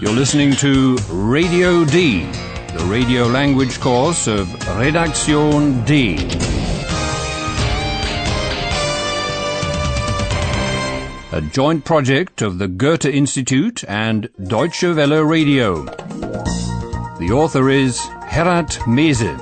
You're listening to Radio D, the radio language course of Redaktion D. A joint project of the Goethe Institute and Deutsche Welle Radio. The author is Herat Mese.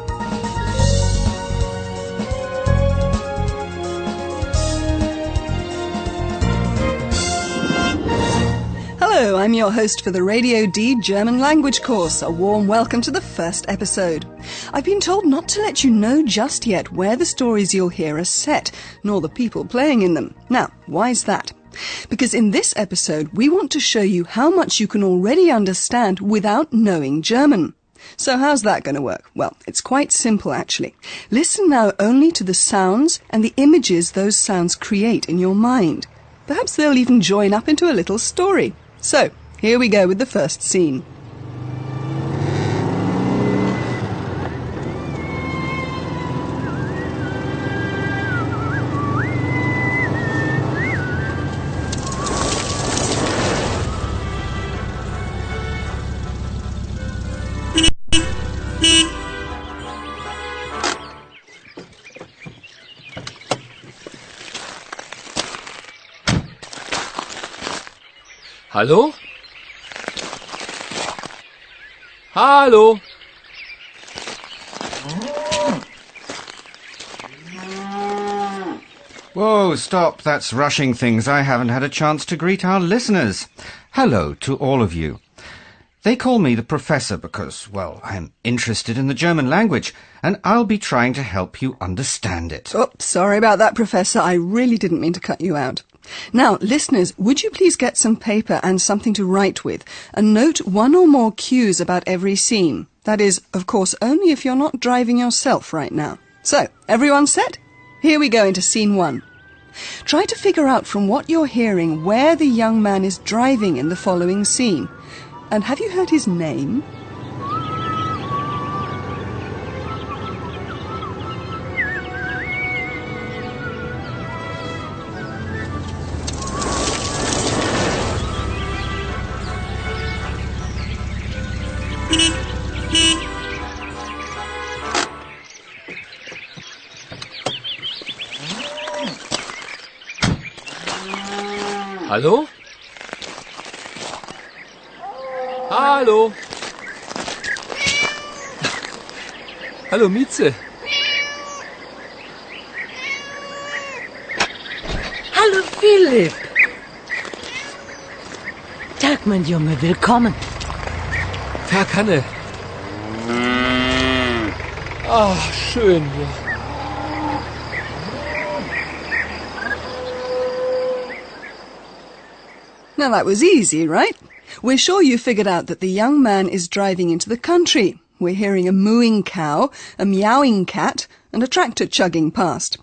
Hello, I'm your host for the Radio D German language course. A warm welcome to the first episode. I've been told not to let you know just yet where the stories you'll hear are set, nor the people playing in them. Now, why's that? Because in this episode, we want to show you how much you can already understand without knowing German. So how's that going to work? Well, it's quite simple, actually. Listen now only to the sounds and the images those sounds create in your mind. Perhaps they'll even join up into a little story. So, here we go with the first scene. Hallo? Hallo? Whoa, stop. That's rushing things. I haven't had a chance to greet our listeners. Hello to all of you. They call me the professor because, well, I'm interested in the German language, and I'll be trying to help you understand it. Oh, sorry about that, Professor. I really didn't mean to cut you out. Now, listeners, would you please get some paper and something to write with, and note one or more cues about every scene. That is, of course, only if you're not driving yourself right now. So, everyone set? Here we go into scene 1. Try to figure out from what you're hearing where the young man is driving in the following scene. And have you heard his name? Hallo? Hallo? Hallo, Mieze. Hallo, Philipp. Tag, mein Junge, willkommen. Tag, Hanne. Ach, schön hier. Now that was easy, right? We're sure you figured out that the young man is driving into the country. We're hearing a mooing cow, a meowing cat, and a tractor chugging past.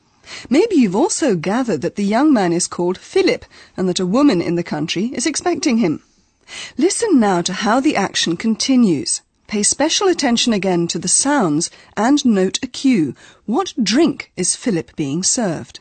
Maybe you've also gathered that the young man is called Philip, and that a woman in the country is expecting him. Listen now to how the action continues. Pay special attention again to the sounds and note a cue. What drink is Philip being served?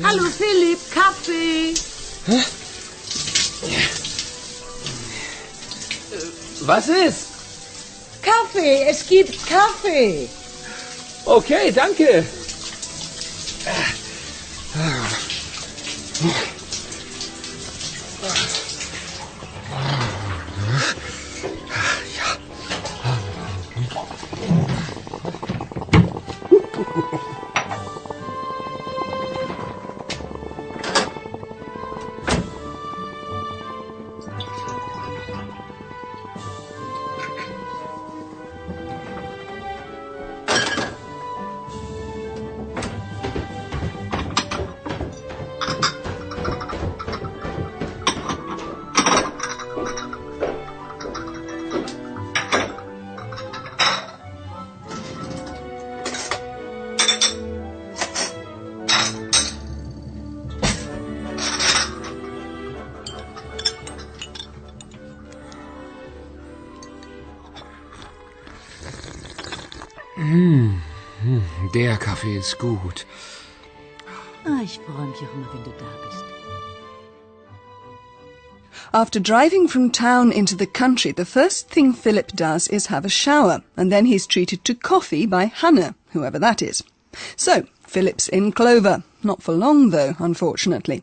Hallo Philipp, Kaffee. Hä? Was ist? Kaffee, es gibt Kaffee. Okay, danke. Der Kaffee ist gut. Ich freue mich auch immer, wenn du da bist. After driving from town into the country, the first thing Philip does is have a shower, and then he's treated to coffee by Hannah, whoever that is. So, Philip's in clover. Not for long, though, unfortunately.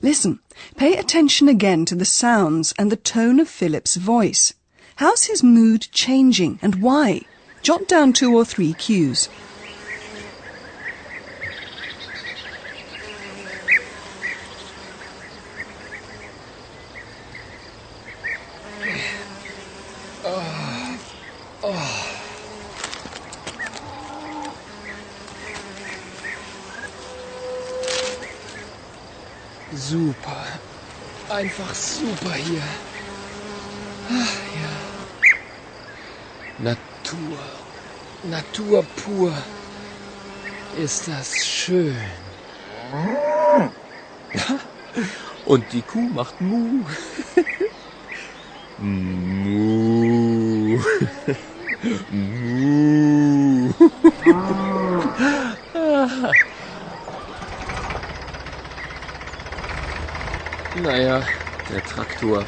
Listen, pay attention again to the sounds and the tone of Philip's voice. How's his mood changing, and why? Jot down 2 or 3 cues. Super. Einfach super hier. Ach, ja. Natur. Natur pur. Ist das schön. Und die Kuh macht Mu. Mu. Mu. Naja, der Traktor.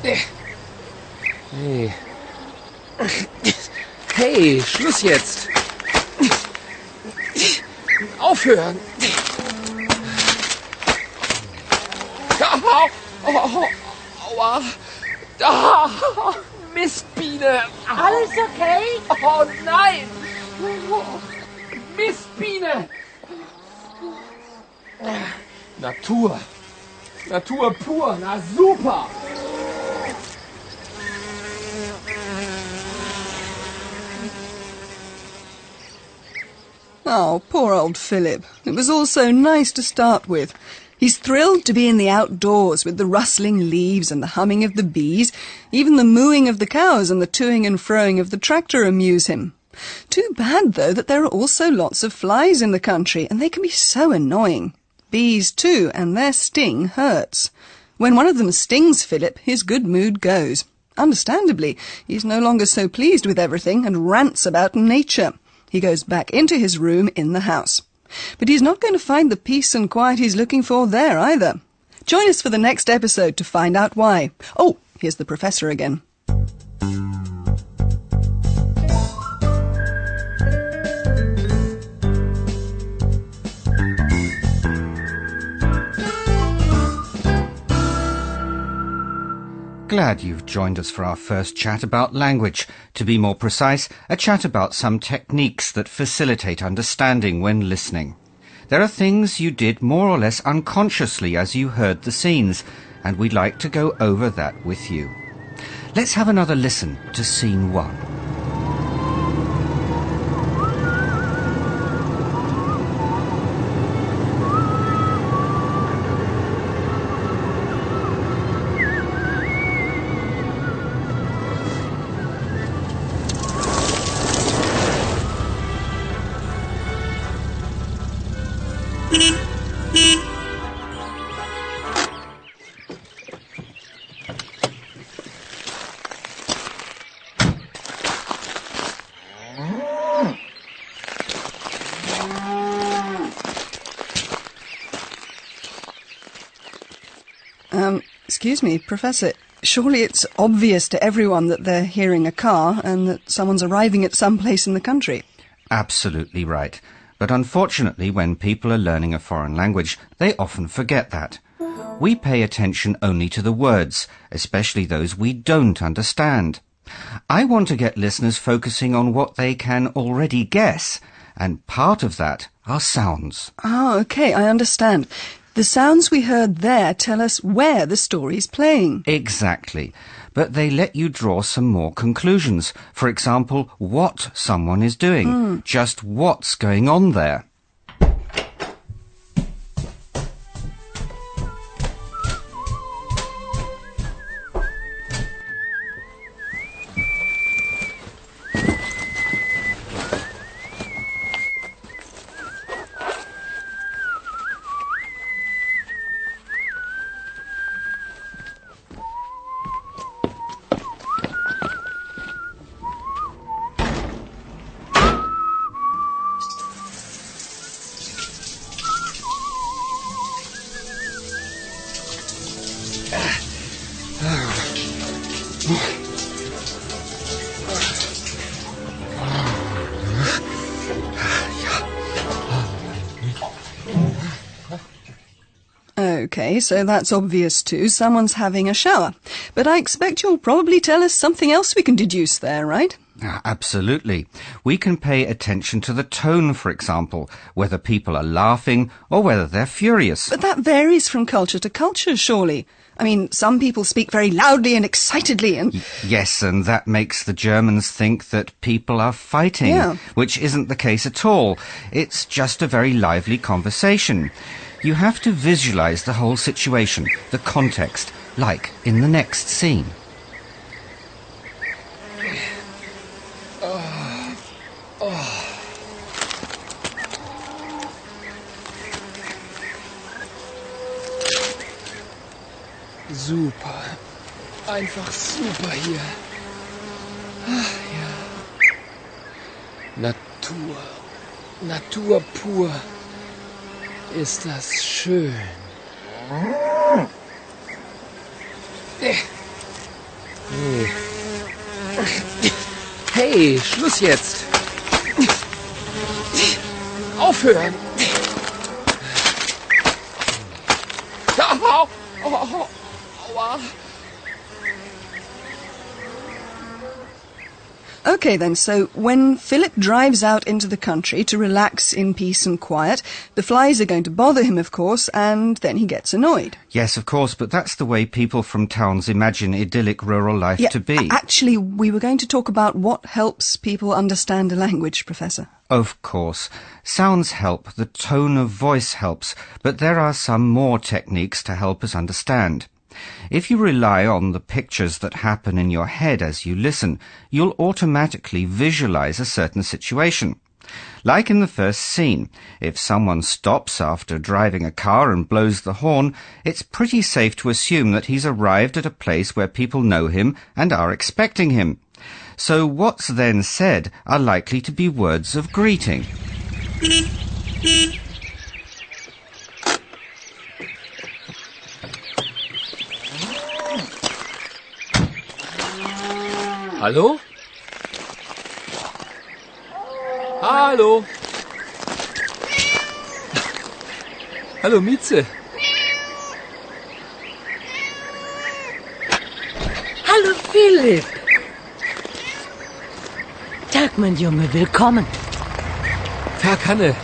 Hey. Hey, Schluss jetzt. Aufhören. Aua. Mistbiene. Alles okay? Oh nein. Mistbiene. Natur. Natur pur. Na super. Oh, poor old Philip. It was all so nice to start with. He's thrilled to be in the outdoors with the rustling leaves and the humming of the bees. Even the mooing of the cows and the toing and froing of the tractor amuse him. Too bad, though, that there are also lots of flies in the country, and they can be so annoying. Bees, too, and their sting hurts. When one of them stings Philip, his good mood goes. Understandably, he's no longer so pleased with everything and rants about nature. He goes back into his room in the house. But he's not going to find the peace and quiet he's looking for there either. Join us for the next episode to find out why. Oh, here's the professor again. Glad you've joined us for our first chat about language. To be more precise, a chat about some techniques that facilitate understanding when listening. There are things you did more or less unconsciously as you heard the scenes, and we'd like to go over that with you. Let's have another listen to scene 1. Excuse me, Professor, surely it's obvious to everyone that they're hearing a car and that someone's arriving at some place in the country. Absolutely right. But unfortunately, when people are learning a foreign language, they often forget that. We pay attention only to the words, especially those we don't understand. I want to get listeners focusing on what they can already guess, and part of that are sounds. Ah, okay, I understand. The sounds we heard there tell us where the story's playing. Exactly. But they let you draw some more conclusions. For example, what someone is doing. Just what's going on there. Okay, so that's obvious too. Someone's having a shower. But I expect you'll probably tell us something else we can deduce there, right? Absolutely. We can pay attention to the tone, for example, whether people are laughing or whether they're furious. But that varies from culture to culture, surely. I mean, some people speak very loudly and excitedly and... Yes, and that makes the Germans think that people are fighting, which isn't the case at all. It's just a very lively conversation. You have to visualize the whole situation, the context, like in the next scene. Super. Einfach super hier. Ach ja. Natur. Natur pur. Ist das schön. Hey, Schluss jetzt. Aufhören. Au, au, aua. Okay then, so when Philip drives out into the country to relax in peace and quiet, the flies are going to bother him, of course, and then he gets annoyed. Yes, of course, but that's the way people from towns imagine idyllic rural life to be. Actually, we were going to talk about what helps people understand a language, Professor. Of course. Sounds help, the tone of voice helps, but there are some more techniques to help us understand. If you rely on the pictures that happen in your head as you listen, you'll automatically visualize a certain situation. Like in the first scene, if someone stops after driving a car and blows the horn, it's pretty safe to assume that he's arrived at a place where people know him and are expecting him. So what's then said are likely to be words of greeting. Hallo? Hallo? Hallo, Mieze. Hallo, Philipp. Tag, mein Junge, willkommen. Tag, Hanne.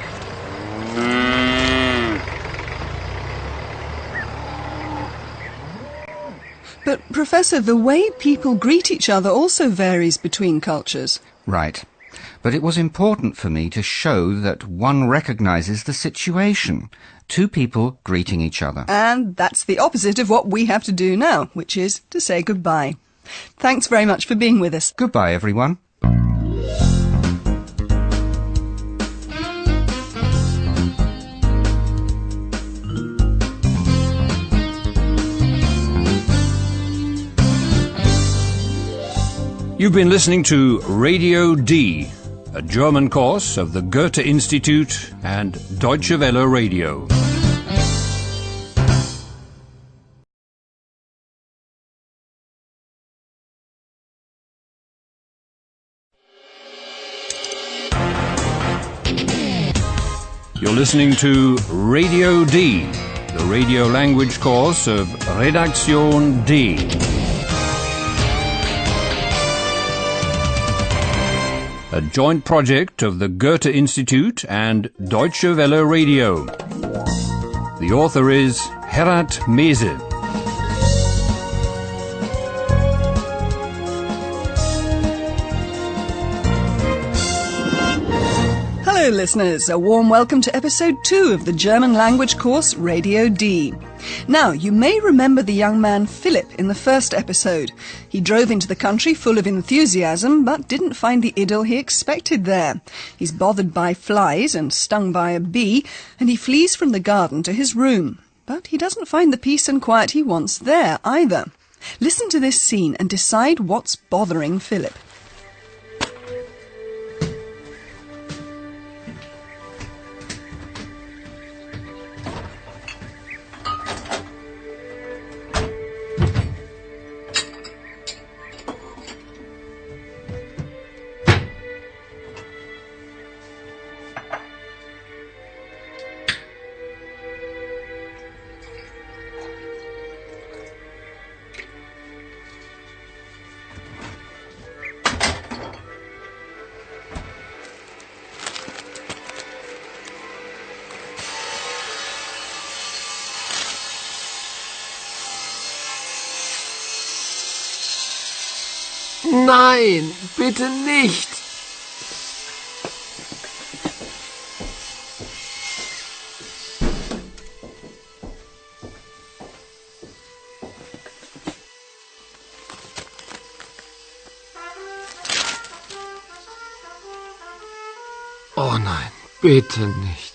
But, Professor, the way people greet each other also varies between cultures. Right. But it was important for me to show that one recognizes the situation. Two people greeting each other. And that's the opposite of what we have to do now, which is to say goodbye. Thanks very much for being with us. Goodbye, everyone. You've been listening to Radio D, a German course of the Goethe Institute and Deutsche Welle Radio. You're listening to Radio D, the radio language course of Redaktion D. A joint project of the Goethe Institute and Deutsche Welle Radio. The author is Herat Mese. Hello listeners, a warm welcome to episode 2 of the German language course Radio D. Now, you may remember the young man Philip in the first episode. He drove into the country full of enthusiasm, but didn't find the idyll he expected there. He's bothered by flies and stung by a bee, and he flees from the garden to his room. But he doesn't find the peace and quiet he wants there either. Listen to this scene and decide what's bothering Philip. Nein, bitte nicht. Oh nein, bitte nicht.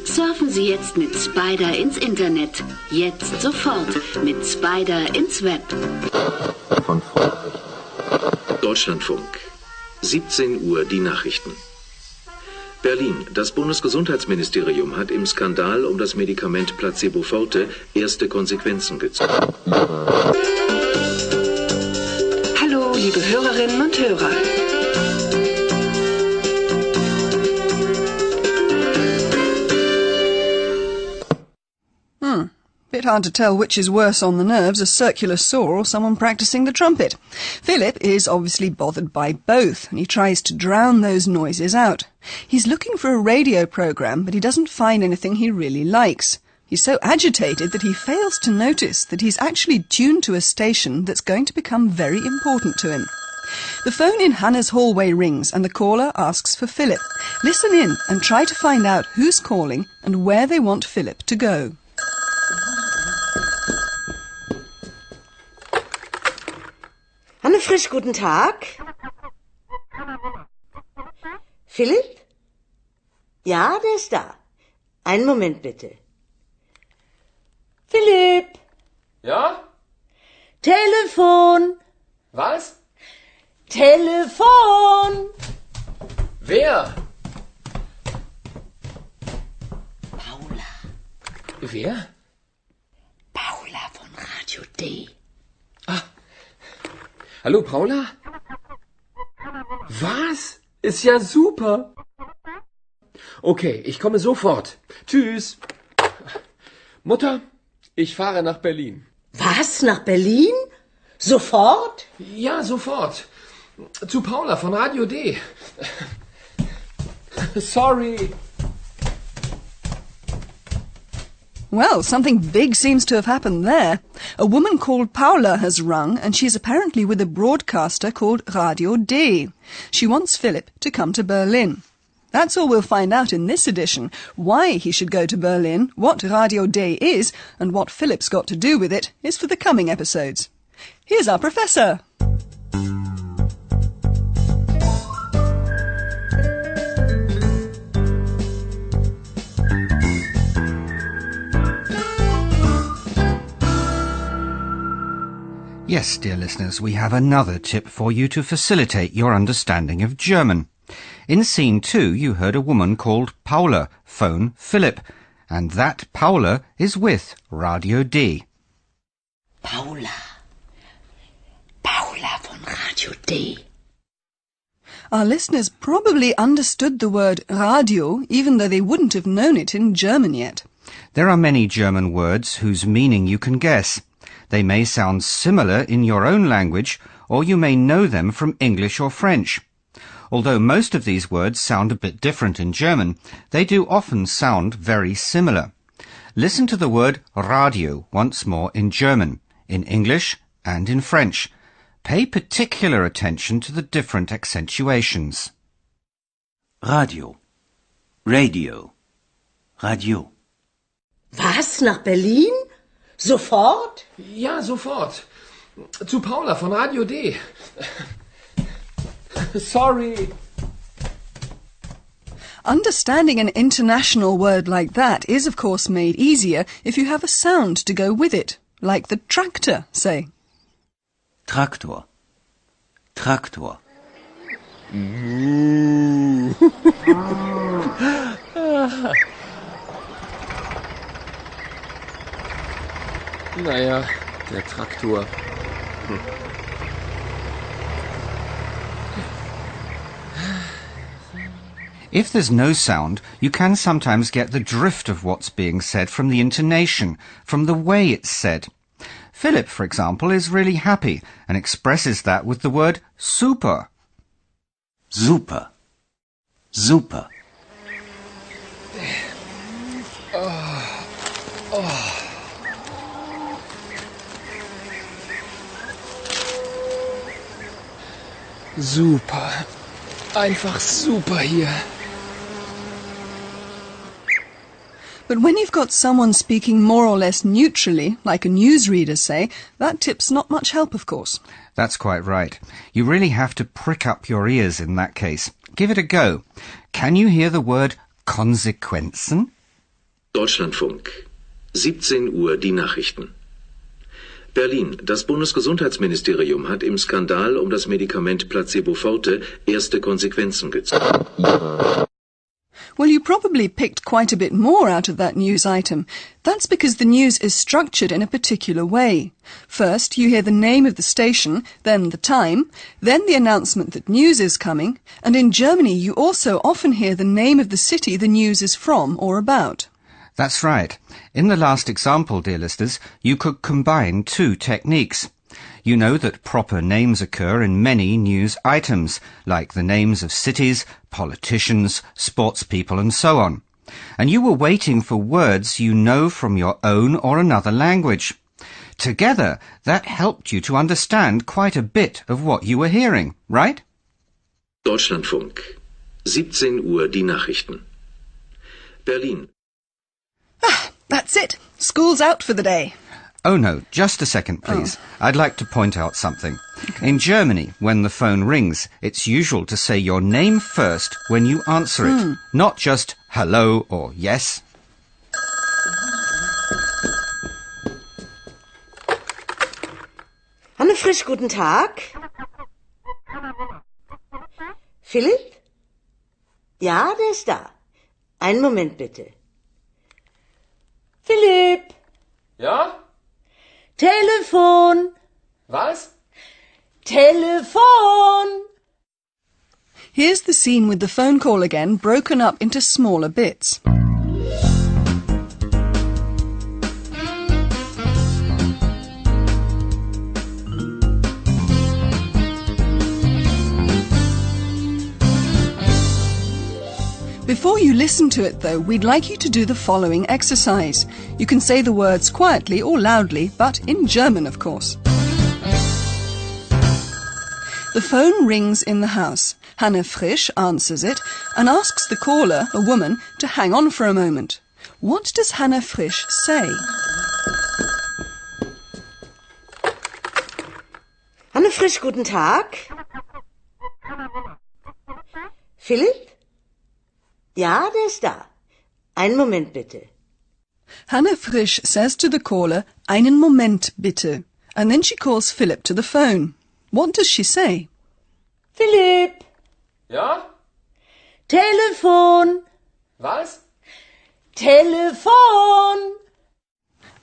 Surfen Sie jetzt mit Spider ins Internet. Jetzt sofort mit Spider ins Web. Deutschlandfunk. 17 Uhr die Nachrichten. Berlin. Das Bundesgesundheitsministerium hat im Skandal um das Medikament Placebo Forte erste Konsequenzen gezogen. Hallo, liebe Hörerinnen und Hörer. Bit hard to tell which is worse on the nerves, a circular saw or someone practicing the trumpet. Philip is obviously bothered by both, and he tries to drown those noises out. He's looking for a radio program, but he doesn't find anything he really likes. He's so agitated that he fails to notice that he's actually tuned to a station that's going to become very important to him. The phone in Hannah's hallway rings and the caller asks for Philip. Listen in and try to find out who's calling and where they want Philip to go. Hanne Frisch, guten Tag. Philipp? Ja, der ist da. Einen Moment bitte. Philipp! Ja? Telefon! Was? Telefon! Wer? Paula. Wer? Paula von Radio D. Hallo, Paula? Was? Ist ja super. Okay, ich komme sofort. Tschüss. Mutter, ich fahre nach Berlin. Was? Nach Berlin? Sofort? Ja, sofort. Zu Paula von Radio D. Sorry. Well, something big seems to have happened there. A woman called Paula has rung, and she's apparently with a broadcaster called Radio D. She wants Philip to come to Berlin. That's all we'll find out in this edition. Why he should go to Berlin, what Radio D is, and what Philip's got to do with it is for the coming episodes. Here's our professor. Yes, dear listeners, we have another tip for you to facilitate your understanding of German. In scene 2, you heard a woman called Paula phone Philip, and that Paula is with Radio D. Paula. Paula von Radio D. Our listeners probably understood the word radio, even though they wouldn't have known it in German yet. There are many German words whose meaning you can guess. They may sound similar in your own language, or you may know them from English or French. Although most of these words sound a bit different in German, they do often sound very similar. Listen to the word radio once more in German, in English and in French. Pay particular attention to the different accentuations. Radio, Radio, Radio. Was, nach Berlin? Sofort? Ja, sofort. Zu Paula von Radio D. Sorry. Understanding an international word like that is, of course, made easier if you have a sound to go with it, like the tractor, say. Traktor, Traktor. Naja, der Traktor. If there's no sound, you can sometimes get the drift of what's being said from the intonation, from the way it's said. Philip, for example, is really happy and expresses that with the word super. Super, super. Super. Einfach super hier. But when you've got someone speaking more or less neutrally, like a newsreader, say, that tip's not much help, of course. That's quite right. You really have to prick up your ears in that case. Give it a go. Can you hear the word Konsequenzen? Deutschlandfunk. 17 Uhr die Nachrichten. Berlin. Das Bundesgesundheitsministerium hat im Skandal um das Medikament Placebo Forte erste Konsequenzen gezogen. Well, you probably picked quite a bit more out of that news item. That's because the news is structured in a particular way. First, you hear the name of the station, then the time, then the announcement that news is coming, and in Germany you also often hear the name of the city the news is from or about. That's right. In the last example, dear listeners, you could combine two techniques. You know that proper names occur in many news items, like the names of cities, politicians, sportspeople, and so on. And you were waiting for words you know from your own or another language. Together, that helped you to understand quite a bit of what you were hearing, right? Deutschlandfunk. 17 Uhr die Nachrichten. Berlin. That's it. School's out for the day. Oh no, just a second, please. I'd like to point out something. Okay. In Germany, when the phone rings, it's usual to say your name first when you answer it, not just hello or yes. Hanne Frisch, guten Tag. Philipp? Ja, der ist da. Einen Moment bitte. Philipp! Ja? Telefon! Was? Telefon! Here's the scene with the phone call again, broken up into smaller bits. Before you listen to it, though, we'd like you to do the following exercise. You can say the words quietly or loudly, but in German, of course. The phone rings in the house. Hanne Frisch answers it and asks the caller, a woman, to hang on for a moment. What does Hanne Frisch say? Hanne Frisch, guten Tag. Philipp? Ja, der ist da. Einen Moment bitte. Hanne Frisch says to the caller, einen Moment bitte, and then she calls Philip to the phone. What does she say? Philipp! Ja? Telefon! Was? Telefon!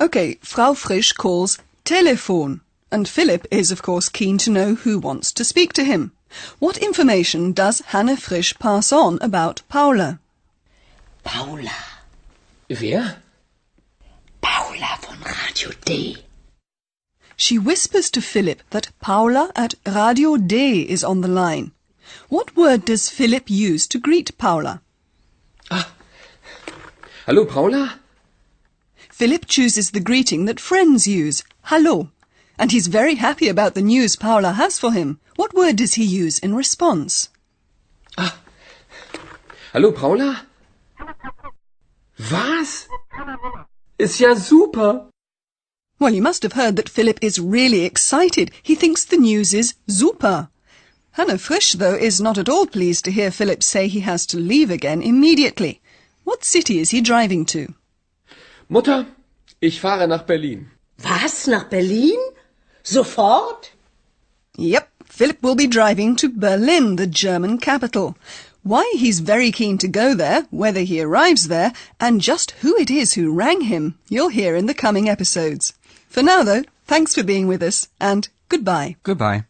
Okay, Frau Frisch calls Telefon. and Philip is, of course, keen to know who wants to speak to him. What information does Hanne Frisch pass on about Paula? Paula. Wer? Paula von Radio D. She whispers to Philip that Paula at Radio D is on the line. What word does Philip use to greet Paula? Hallo, Paula? Philip chooses the greeting that friends use, hallo, and he's very happy about the news Paula has for him. What word does he use in response? Hallo, Paula? Was? Ist ja super! Well, you must have heard that Philip is really excited. He thinks the news is super. Hanne Frisch, though, is not at all pleased to hear Philip say he has to leave again immediately. What city is he driving to? Mutter, ich fahre nach Berlin. Was, nach Berlin? Sofort? Yep, Philip will be driving to Berlin, the German capital. Why he's very keen to go there, whether he arrives there, and just who it is who rang him, you'll hear in the coming episodes. For now, though, thanks for being with us, and goodbye. Goodbye.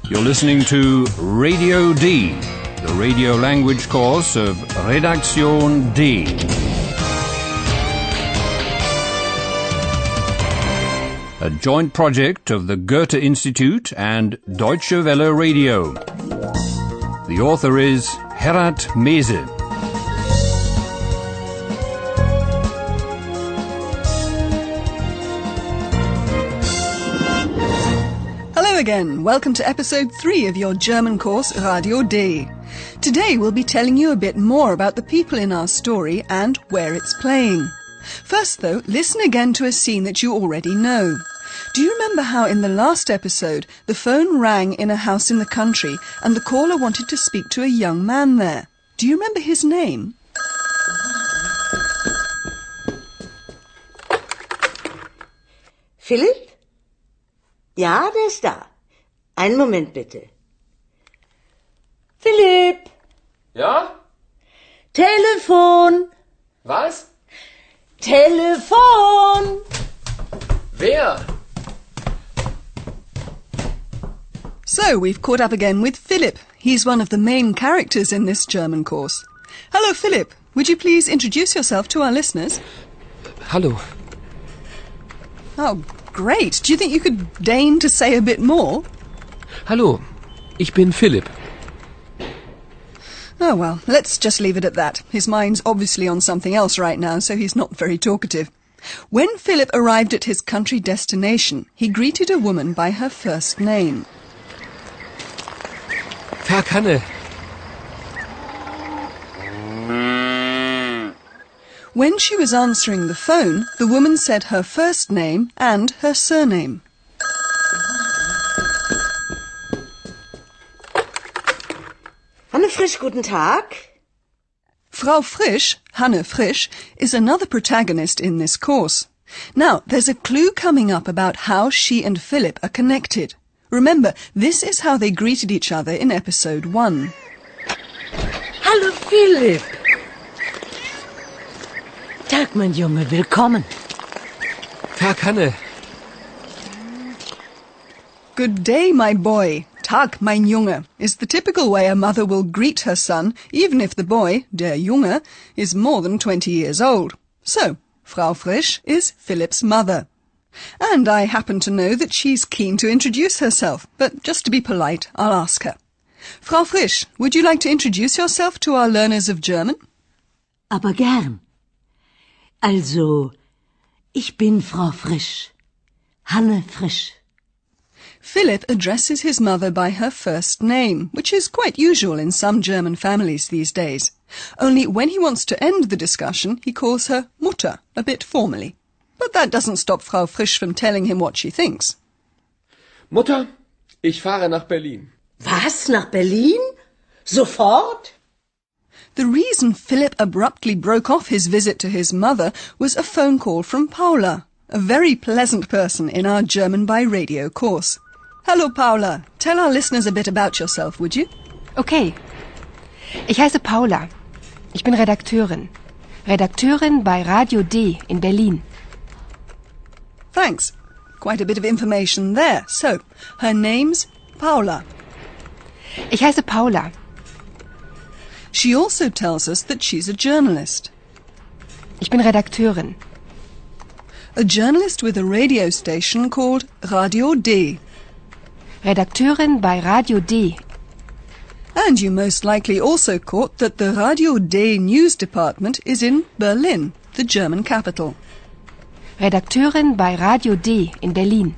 You're listening to Radio D, the radio language course of Redaktion D. A joint project of the Goethe Institute and Deutsche Welle Radio. The author is Gerhard Mese. Hello again. Welcome to episode 3 of your German course Radio D. Today we'll be telling you a bit more about the people in our story and where it's playing. First, though, listen again to a scene that you already know. Do you remember how in the last episode the phone rang in a house in the country and the caller wanted to speak to a young man there? Do you remember his name? Philipp? Ja, der ist da. Einen Moment bitte. Philipp! Ja? Telefon! Was? Telefon! Wer? So, we've caught up again with Philip. He's one of the main characters in this German course. Hello, Philip. Would you please introduce yourself to our listeners? Hallo. Oh, great. Do you think you could deign to say a bit more? Hallo, ich bin Philipp. Oh, well, let's just leave it at that. His mind's obviously on something else right now, so he's not very talkative. When Philip arrived at his country destination, he greeted a woman by her first name. Tag, Hanne. When she was answering the phone, the woman said her first name and her surname. Hanne Frisch, guten Tag. Frau Frisch, Hanne Frisch, is another protagonist in this course. Now, there's a clue coming up about how she and Philip are connected. Remember, this is how they greeted each other in episode 1. Hallo Philipp. Tag, mein Junge, willkommen. Tag, Hanne. Good day, my boy. Tag, mein Junge, is the typical way a mother will greet her son, even if the boy, der Junge, is more than 20 years old. So, Frau Frisch is Philip's mother. And I happen to know that she's keen to introduce herself, but just to be polite, I'll ask her. Frau Frisch, would you like to introduce yourself to our learners of German? Aber gern. Also, ich bin Frau Frisch. Hanne Frisch. Philip addresses his mother by her first name, which is quite usual in some German families these days. Only when he wants to end the discussion, he calls her Mutter, a bit formally. But that doesn't stop Frau Frisch from telling him what she thinks. Mutter, ich fahre nach Berlin. Was, nach Berlin? Sofort? The reason Philip abruptly broke off his visit to his mother was a phone call from Paula, a very pleasant person in our German by Radio course. Hello, Paula. Tell our listeners a bit about yourself, would you? Okay. Ich heiße Paula. Ich bin Redakteurin. Redakteurin bei Radio D in Berlin. Thanks. Quite a bit of information there. So, her name's Paula. Ich heiße Paula. She also tells us that she's a journalist. Ich bin Redakteurin. A journalist with a radio station called Radio D. Redakteurin bei Radio D. And you most likely also caught that the Radio D news department is in Berlin, the German capital. Redakteurin bei Radio D in Berlin.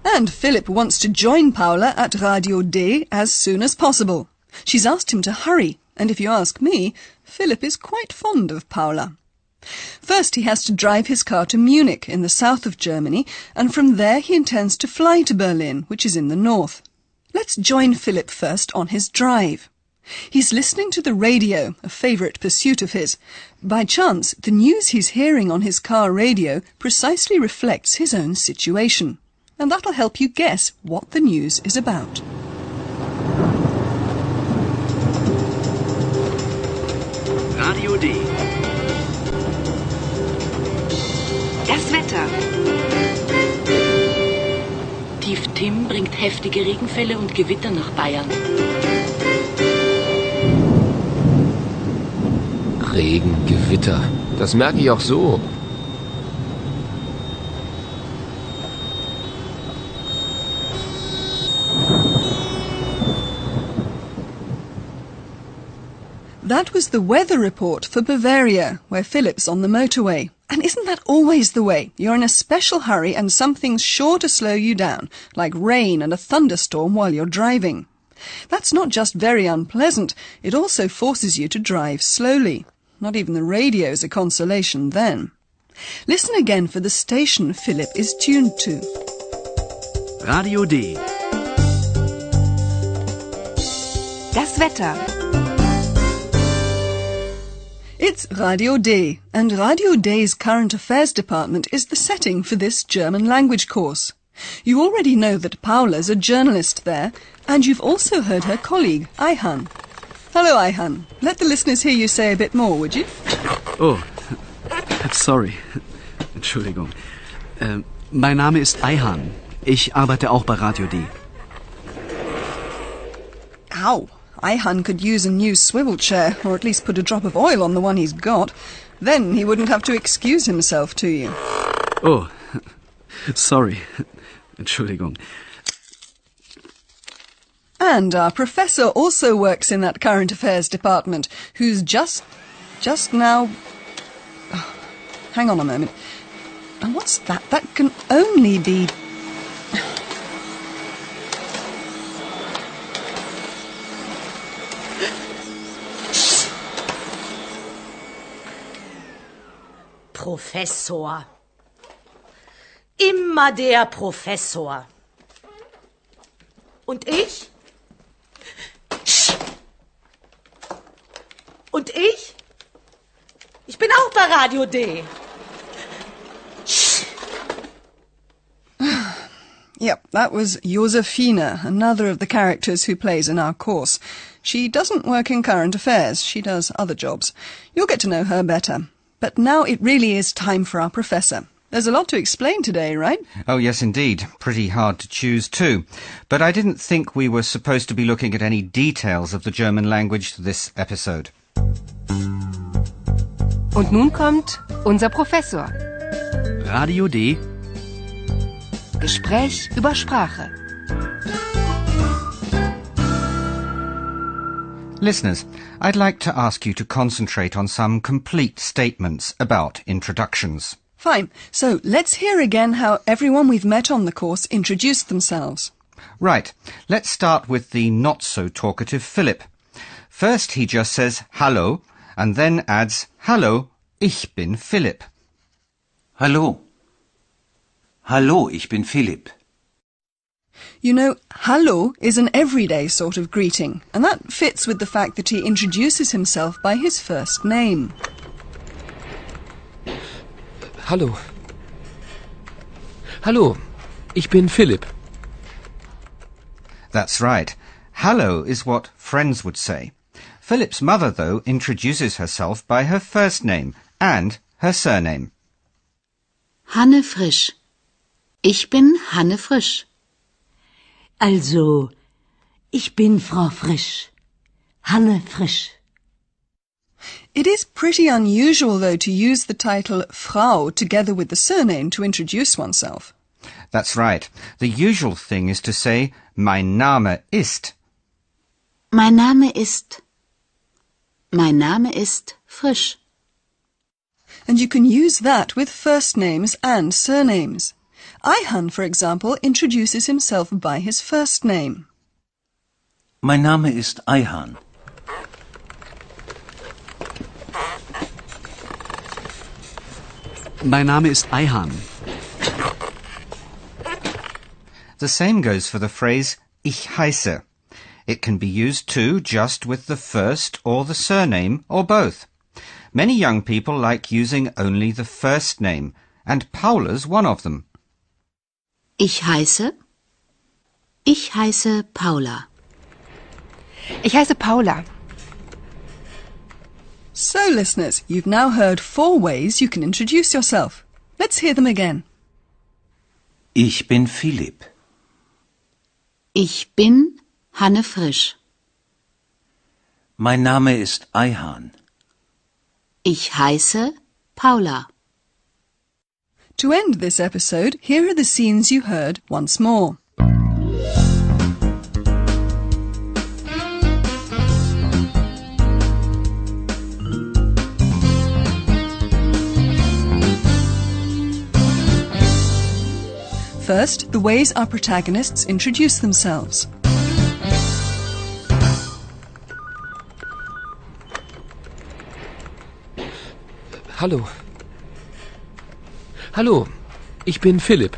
And Philip wants to join Paula at Radio D as soon as possible. She's asked him to hurry, and if you ask me, Philip is quite fond of Paula. First he has to drive his car to Munich in the south of Germany, and from there he intends to fly to Berlin, which is in the north. Let's join Philip first on his drive. He's listening to the radio, a favourite pursuit of his. By chance, the news he's hearing on his car radio precisely reflects his own situation. And that'll help you guess what the news is about. Radio D. Das Wetter. Tief Tim bringt heftige Regenfälle und Gewitter nach Bayern. Regen, Gewitter. Das merke ich auch so. That was the weather report for Bavaria, where Philip's on the motorway. And isn't that always the way? You're in a special hurry and something's sure to slow you down, like rain and a thunderstorm while you're driving. That's not just very unpleasant, it also forces you to drive slowly. Not even the radio's a consolation then. Listen again for the station Philip is tuned to. Radio D. Das Wetter. It's Radio D, and Radio D's Current Affairs Department is the setting for this German language course. You already know that Paula's a journalist there, and you've also heard her colleague, Ayhan. Hello, Ayhan. Let the listeners hear you say a bit more, would you? Oh, sorry. Entschuldigung. Mein Name ist Ayhan. Ich arbeite auch bei Radio D. Ow! Ayhan could use a new swivel chair, or at least put a drop of oil on the one he's got. Then he wouldn't have to excuse himself to you. Oh, sorry. Entschuldigung. And our professor also works in that current affairs department, who's just now... Oh, hang on a moment. And what's that? That can only be... Professor. Immer der Professor. Und ich? Und ich? Ich bin auch bei Radio D. Yep, that was Josefina, another of the characters who plays in our course. She doesn't work in current affairs, she does other jobs. You'll get to know her better. But now it really is time for our professor. There's a lot to explain today, right? Oh, yes, indeed. Pretty hard to choose, too. But I didn't think we were supposed to be looking at any details of the German language this episode. Und nun kommt unser Professor. Radio D. Gespräch über Sprache. Listeners, I'd like to ask you to concentrate on some complete statements about introductions. Fine. So let's hear again how everyone we've met on the course introduced themselves. Right. Let's start with the not-so-talkative Philip. First he just says hallo and then adds hallo, ich bin Philip. Hallo. Hallo, ich bin Philipp. You know, hallo is an everyday sort of greeting, and that fits with the fact that he introduces himself by his first name. Hallo. Hallo, ich bin Philipp. That's right. Hallo is what friends would say. Philip's mother, though, introduces herself by her first name and her surname. Hanne Frisch. Ich bin Hanne Frisch. Also, ich bin Frau Frisch. Hanne Frisch. It is pretty unusual, though, to use the title Frau together with the surname to introduce oneself. That's right. The usual thing is to say, mein Name ist. Mein Name ist. Mein Name ist Frisch. And you can use that with first names and surnames. Ayhan, for example, introduces himself by his first name. Mein Name ist Ayhan. Mein Name ist Ayhan. The same goes for the phrase ich heiße. It can be used too just with the first or the surname or both. Many young people like using only the first name, and Paula's one of them. Ich heiße Paula. Ich heiße Paula. So, listeners, you've now heard 4 ways you can introduce yourself. Let's hear them again. Ich bin Philipp. Ich bin Hanne Frisch. Mein Name ist Ayhan. Ich heiße Paula. To end this episode, here are the scenes you heard once more. First, the ways our protagonists introduce themselves. Hallo. Hallo, ich bin Philipp.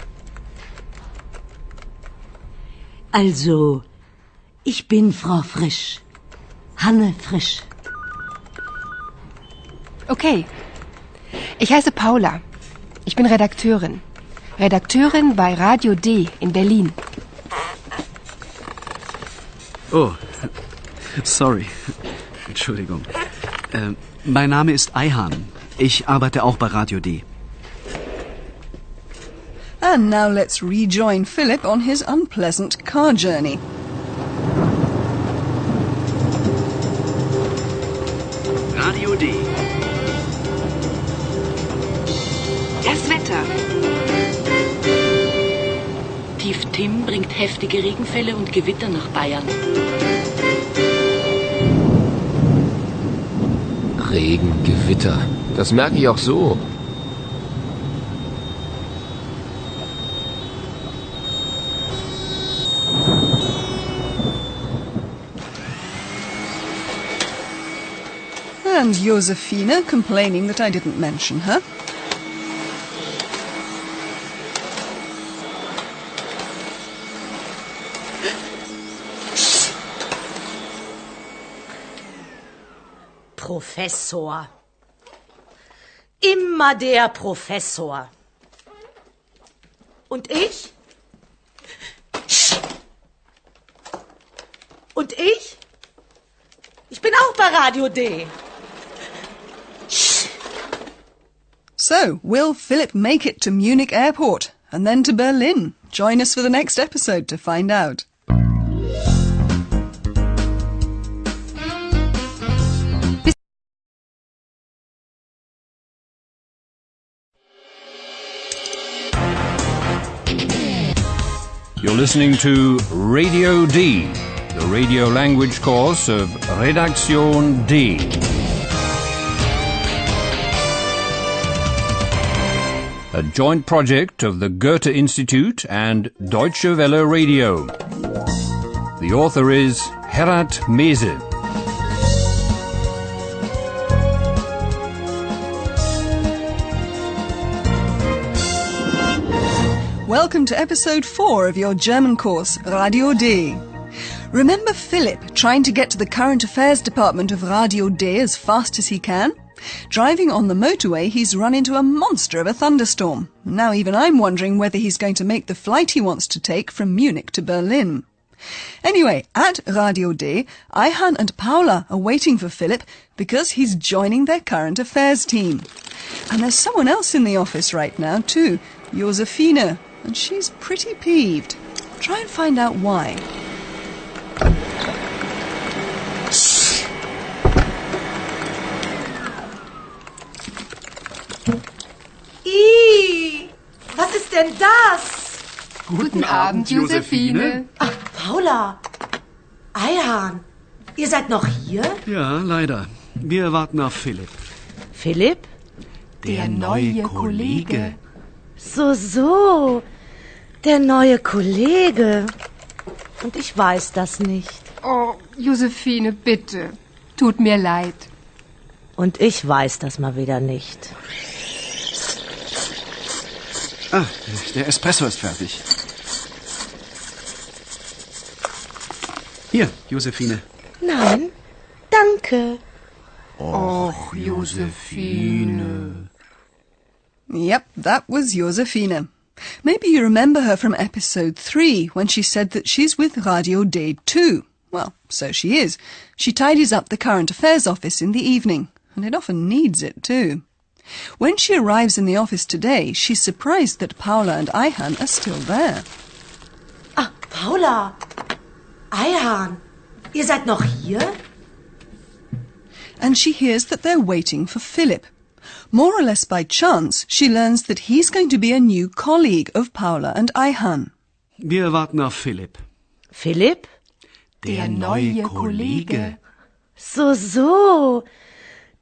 Also, ich bin Frau Frisch. Hanne Frisch. Okay. Ich heiße Paula. Ich bin Redakteurin. Redakteurin bei Radio D in Berlin. Oh, sorry. Entschuldigung. Mein Name ist Ayhan. Ich arbeite auch bei Radio D. And now let's rejoin Philip on his unpleasant car journey. Radio D. Das Wetter. Tief Tim bringt heftige Regenfälle und Gewitter nach Bayern. Regen, Gewitter. Das merke ich auch so. And Josephine complaining that I didn't mention her. Professor. Immer der Professor. Und ich? Und ich? Ich bin auch bei Radio D. So, will Philip make it to Munich Airport and then to Berlin? Join us for the next episode to find out. You're listening to Radio D, the radio language course of Redaktion D. A joint project of the Goethe Institute and Deutsche Welle Radio. The author is Herat Mese. welcome to episode 4 of your German course, Radio D. Remember Philip trying to get to the current affairs department of Radio D as fast as he can? Driving on the motorway, he's run into a monster of a thunderstorm. Now even I'm wondering whether he's going to make the flight he wants to take from Munich to Berlin. Anyway, at Radio D, Ayhan and Paula are waiting for Philip because he's joining their current affairs team. And there's someone else in the office right now too, Josefine, and she's pretty peeved. Try and find out why. Was ist denn das? Guten Abend, Josefine. Ach, Paula. Ayhan, ihr seid noch hier? Ja, leider. Wir warten auf Philipp. Philipp? Der neue Kollege. So. Der neue Kollege. Und ich weiß das nicht. Oh, Josefine, bitte. Tut mir leid. Und ich weiß das mal wieder nicht. Ah, der Espresso ist fertig. Hier, Josefine. Nein, danke. Och, Josefine. Yep, that was Josefine. Maybe you remember her from episode 3 when she said that she's with Radio D too. Well, so she is. She tidies up the current affairs office in the evening, and it often needs it too. When she arrives in the office today, she's surprised that Paula and Ayhan are still there. Ah, Paula. Ayhan, ihr seid noch hier? And she hears that they're waiting for Philip. More or less by chance, she learns that he's going to be a new colleague of Paula and Ayhan. Wir warten auf Philipp. Philipp? Der neue Kollege. So.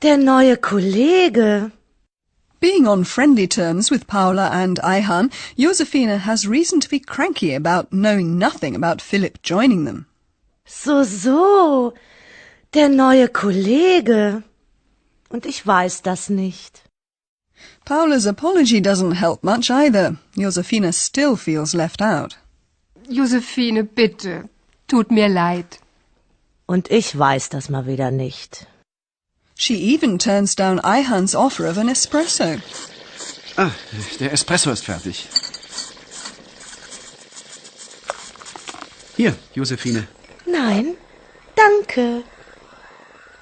Der neue Kollege. Being on friendly terms with Paula and Ayhan, Josefine has reason to be cranky about knowing nothing about Philip joining them. So. Der neue Kollege. Und ich weiß das nicht. Paula's apology doesn't help much either. Josefine still feels left out. Josefine, bitte. Tut mir leid. Und ich weiß das mal wieder nicht. She even turns down Ayhan's offer of an espresso. Ah, der Espresso ist fertig. Hier, Josefine. Nein, danke.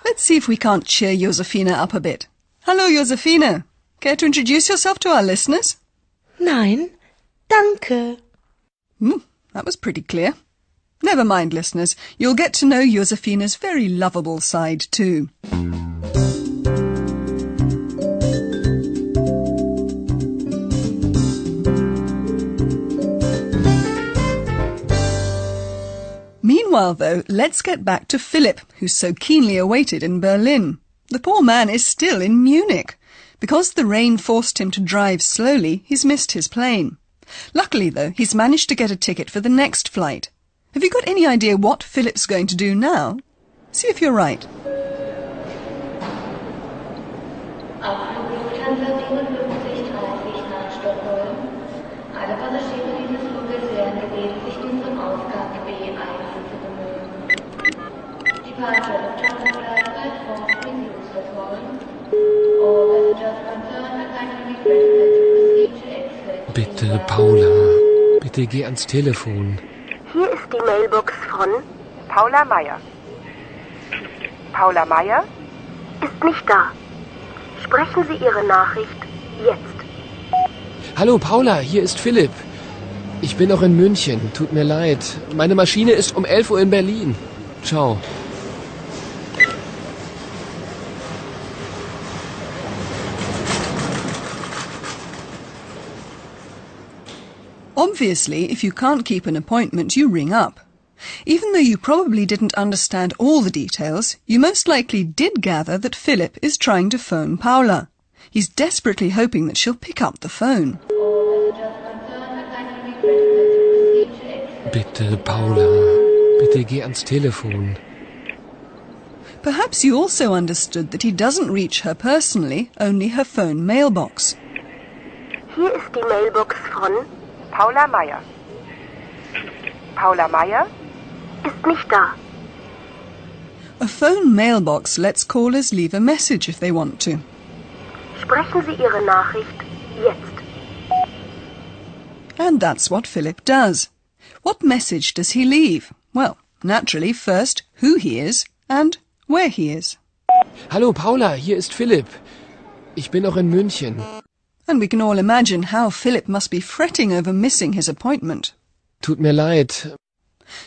Let's see if we can't cheer Josefine up a bit. Hello, Josefine. Care to introduce yourself to our listeners? Nein, danke. That was pretty clear. Never mind, listeners. You'll get to know Josefine's very lovable side too. Meanwhile, though, let's get back to Philip, who's so keenly awaited in Berlin. The poor man is still in Munich. Because the rain forced him to drive slowly, he's missed his plane. Luckily, though, he's managed to get a ticket for the next flight. Have you got any idea what Philip's going to do now? See if you're right. Alle Passagiere dieses Fluges werden gebeten, sich nun zum Ausgang B1 zu bemühen. Departure of Transport platform resumes the following. All passengers concerned are kindly requested to proceed to exit. Bitte, Paula, bitte geh ans Telefon. Hier ist die Mailbox von Paula Meier. Paula Meier ist nicht da. Sprechen Sie Ihre Nachricht jetzt. Hallo Paula, hier ist Philipp. Ich bin noch in München, tut mir leid. Meine Maschine ist um 11 Uhr in Berlin. Ciao. Obviously, if you can't keep an appointment, you ring up. Even though you probably didn't understand all the details, you most likely did gather that Philip is trying to phone Paula. He's desperately hoping that she'll pick up the phone. Bitte, Paula, bitte geh ans Telefon. Perhaps you also understood that he doesn't reach her personally, only her phone mailbox. Hier ist die Mailbox von Paula Meier. Paula Meier ist nicht da. A phone mailbox lets callers leave a message if they want to. Sprechen Sie Ihre Nachricht jetzt. And that's what Philip does. What message does he leave? Well, naturally, first, who he is and where he is. Hallo Paula, hier ist Philipp. Ich bin noch in München. And we can all imagine how Philip must be fretting over missing his appointment. Tut mir leid.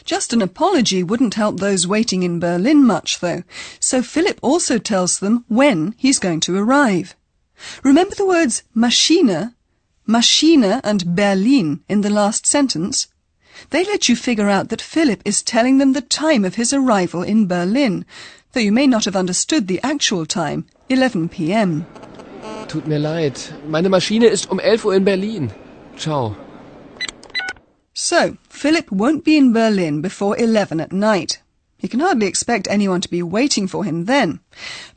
Just an apology wouldn't help those waiting in Berlin much, though, so Philip also tells them when he's going to arrive. Remember the words Maschine, and Berlin in the last sentence? They let you figure out that Philip is telling them the time of his arrival in Berlin, though you may not have understood the actual time, 11 p.m. Tut mir leid. Meine Maschine ist 11 Uhr in Berlin. Ciao. So, Philip won't be in Berlin before 11 at night. He can hardly expect anyone to be waiting for him then.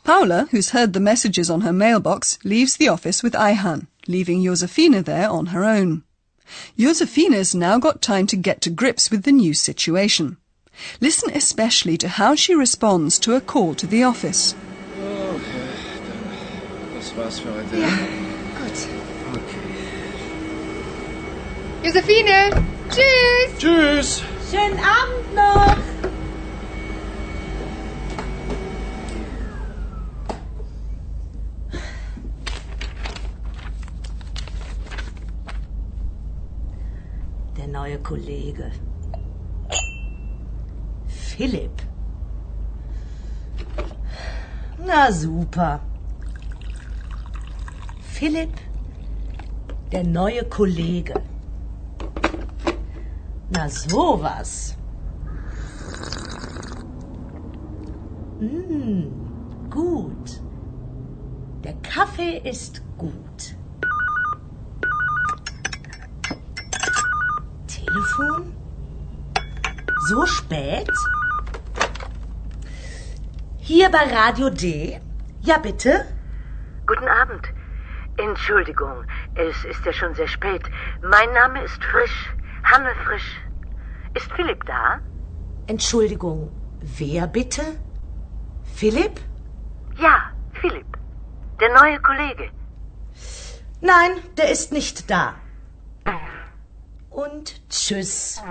Paula, who's heard the messages on her mailbox, leaves the office with Ayhan, leaving Josefina there on her own. Josefina's now got time to get to grips with the new situation. Listen especially to how she responds to a call to the office. Okay, dann das war's für heute. Ja, gut. Josephine! Tschüss! Tschüss! Schönen Abend noch! Der neue Kollege. Philipp. Na super. Philipp, der neue Kollege. Na sowas. Gut. Der Kaffee ist gut. Telefon? So spät? Hier bei Radio D? Ja, bitte? Guten Abend. Entschuldigung, es ist ja schon sehr spät. Mein Name ist Frisch. Hanne Frisch. Ist Philipp da? Entschuldigung, wer bitte? Philipp? Ja, Philipp. Der neue Kollege. Nein, der ist nicht da. Und tschüss.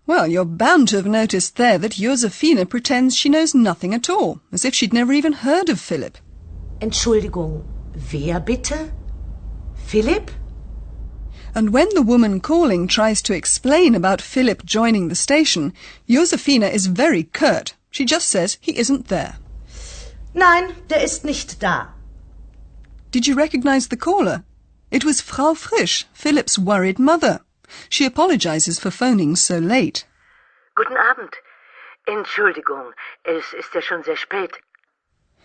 Well, you're bound to have noticed there that Josefina pretends she knows nothing at all, as if she'd never even heard of Philip. Entschuldigung, wer bitte? Philipp? And when the woman calling tries to explain about Philip joining the station, Josefina is very curt. She just says he isn't there. Nein, der ist nicht da. Did you recognize the caller? It was Frau Frisch, Philip's worried mother. She apologizes for phoning so late. Guten Abend. Entschuldigung, es ist ja schon sehr spät.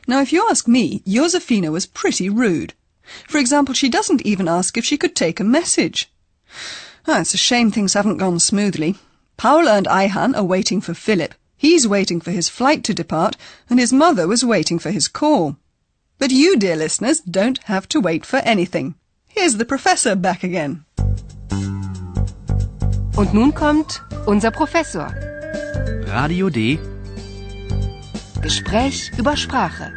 Now, if you ask me, Josefina was pretty rude. For example, she doesn't even ask if she could take a message. It's a shame things haven't gone smoothly. Paula and Ayhan are waiting for Philip. He's waiting for his flight to depart, and his mother was waiting for his call. But you, dear listeners, don't have to wait for anything. Here's the professor back again. Und nun kommt unser Professor. Radio D. Gespräch über Sprache.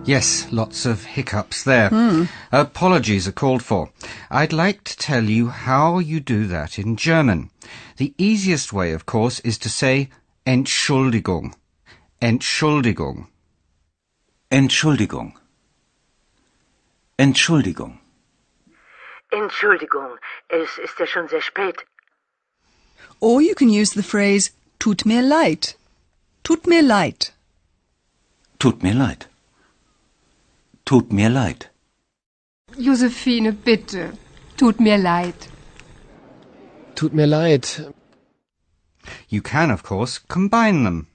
Yes, lots of hiccups there. Apologies are called for. I'd like to tell you how you do that in German. The easiest way, of course, is to say Entschuldigung. Entschuldigung. Entschuldigung. Entschuldigung. Entschuldigung, es ist ja schon sehr spät. Or you can use the phrase tut mir leid. Tut mir leid. Tut mir leid. Tut mir leid. Josephine, bitte. Tut mir leid. Tut mir leid. You can, of course, combine them.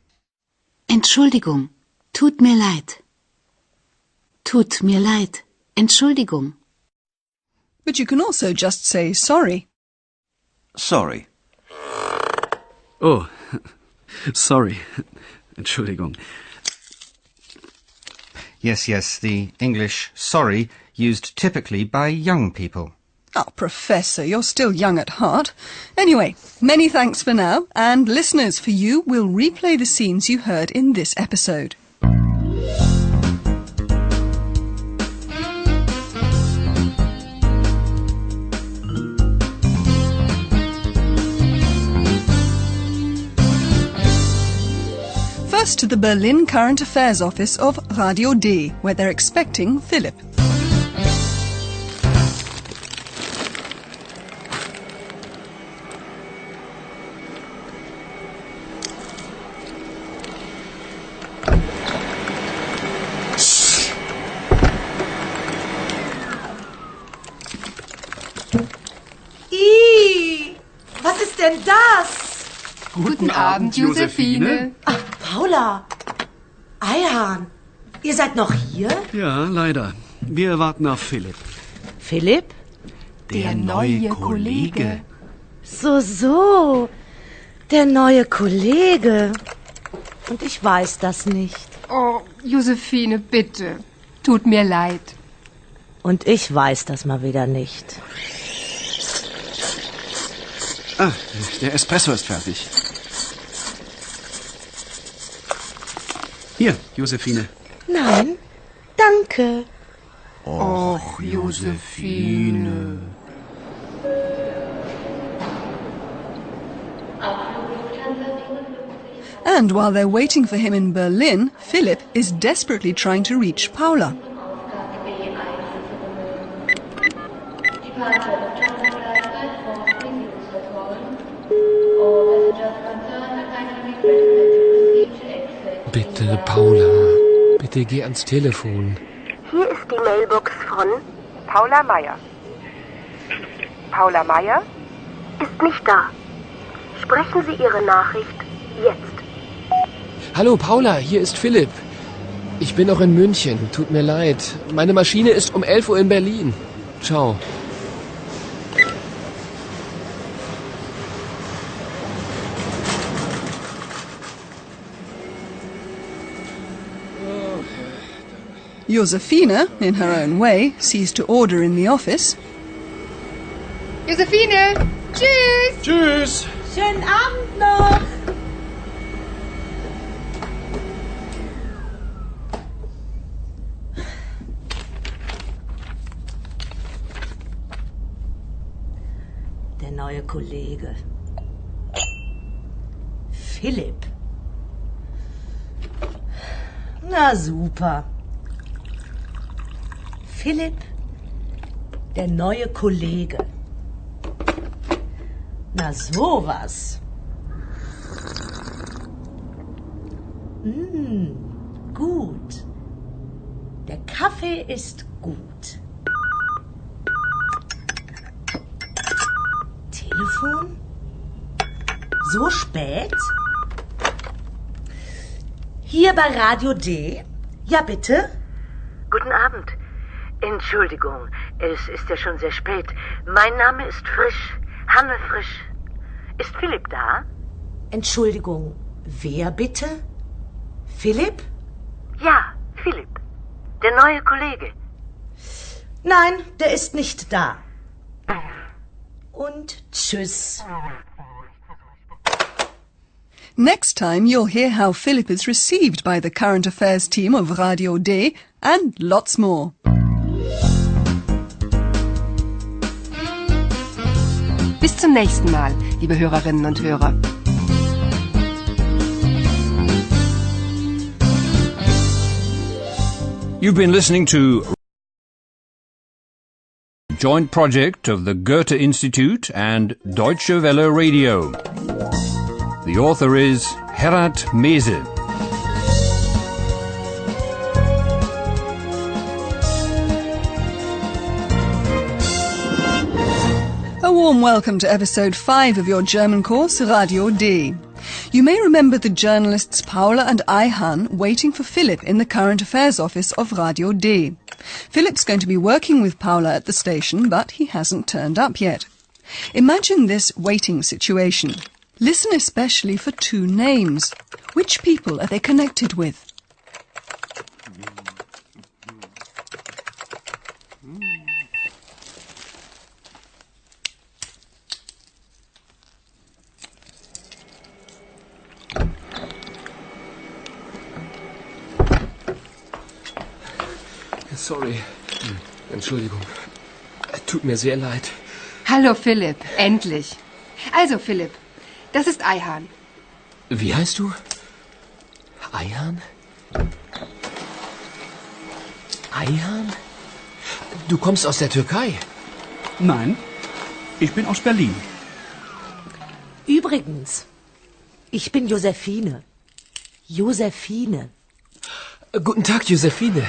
Entschuldigung. Tut mir leid. Tut mir leid. Entschuldigung. But you can also just say sorry. Sorry. Oh, sorry. Entschuldigung. Yes, the English sorry used typically by young people. Oh, Professor, you're still young at heart. Anyway, many thanks for now, and listeners, for you, we'll replay the scenes you heard in this episode. First to the Berlin Current Affairs Office of Radio D, where they're expecting Philip. Was ist denn das? Guten Abend, Josephine. Ach, Paula. Ayhan, ihr seid noch hier? Ja, leider. Wir warten auf Philipp. Philipp? Der neue Kollege. So. Der neue Kollege. Und ich weiß das nicht. Oh, Josephine, bitte. Tut mir leid. Und ich weiß das mal wieder nicht. Ah, der Espresso ist fertig. Hier, Josephine. Nein, danke. Och, Josephine. And while they're waiting for him in Berlin, Philip is desperately trying to reach Paula. Bitte, Paula, bitte geh ans Telefon. Hier ist die Mailbox von Paula Meier. Paula Meier ist nicht da. Sprechen Sie Ihre Nachricht jetzt. Hallo Paula, hier ist Philipp. Ich bin noch in München, tut mir leid. Meine Maschine ist um 11 Uhr in Berlin. Ciao. Josephine, in her own way, sees to order in the office. Josephine, tschüss. Tschüss. Schönen Abend noch. Der neue Kollege. Philipp. Na super. Philipp, der neue Kollege. Na sowas. Gut. Der Kaffee ist gut. Telefon? So spät? Hier bei Radio D? Ja, bitte? Guten Abend. Entschuldigung, es ist ja schon sehr spät. Mein Name ist Frisch, Hanne Frisch. Ist Philipp da? Entschuldigung, wer bitte? Philipp? Ja, Philipp. Der neue Kollege. Nein, der ist nicht da. Und tschüss. Next time you'll hear how Philip is received by the current affairs team of Radio D and lots more. Bis zum nächsten Mal, liebe Hörerinnen und Hörer. You've been listening to a joint project of the Goethe Institute and Deutsche Welle Radio. The author is Herat Mese. A warm welcome to episode 5 of your German course, Radio D. You may remember the journalists Paula and Ayhan waiting for Philip in the current affairs office of Radio D. Philip's going to be working with Paula at the station, but he hasn't turned up yet. Imagine this waiting situation. Listen especially for two names. Which people are they connected with? Sorry. Entschuldigung. Tut mir sehr leid. Hallo Philipp, endlich. Also Philipp, das ist Ayhan. Wie heißt du? Ayhan? Ayhan? Du kommst aus der Türkei? Nein, ich bin aus Berlin. Übrigens, ich bin Josephine. Josephine. Guten Tag, Josephine.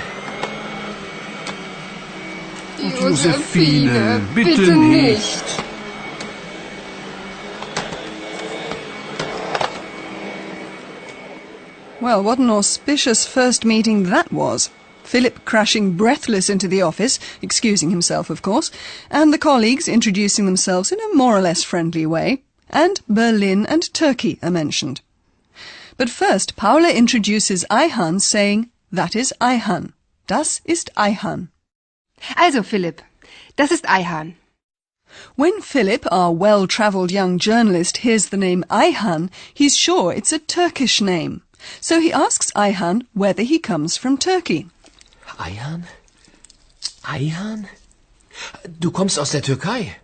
Josephine, bitte nicht. Well, what an auspicious first meeting that was. Philip crashing breathless into the office, excusing himself, of course, and the colleagues introducing themselves in a more or less friendly way, and Berlin and Turkey are mentioned. But first, Paula introduces Ayhan, saying, that is Ayhan. Das ist Ayhan. Also Philipp, das ist Ayhan. When Philip, our well-travelled young journalist, hears the name Ayhan, he's sure it's a Turkish name. So he asks Ayhan whether he comes from Turkey. Ayhan? Ayhan? Du kommst aus der Türkei?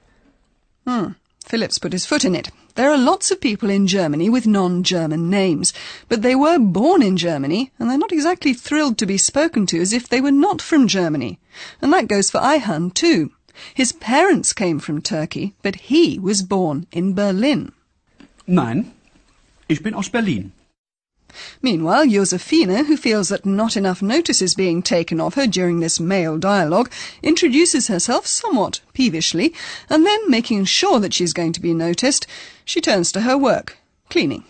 Philip's put his foot in it. There are lots of people in Germany with non-German names, but they were born in Germany, and they're not exactly thrilled to be spoken to as if they were not from Germany. And that goes for Ayhan too. His parents came from Turkey, but he was born in Berlin. Nein, ich bin aus Berlin. Meanwhile, Josephine, who feels that not enough notice is being taken of her during this male dialogue, introduces herself somewhat peevishly, and then, making sure that she's going to be noticed, she turns to her work, cleaning.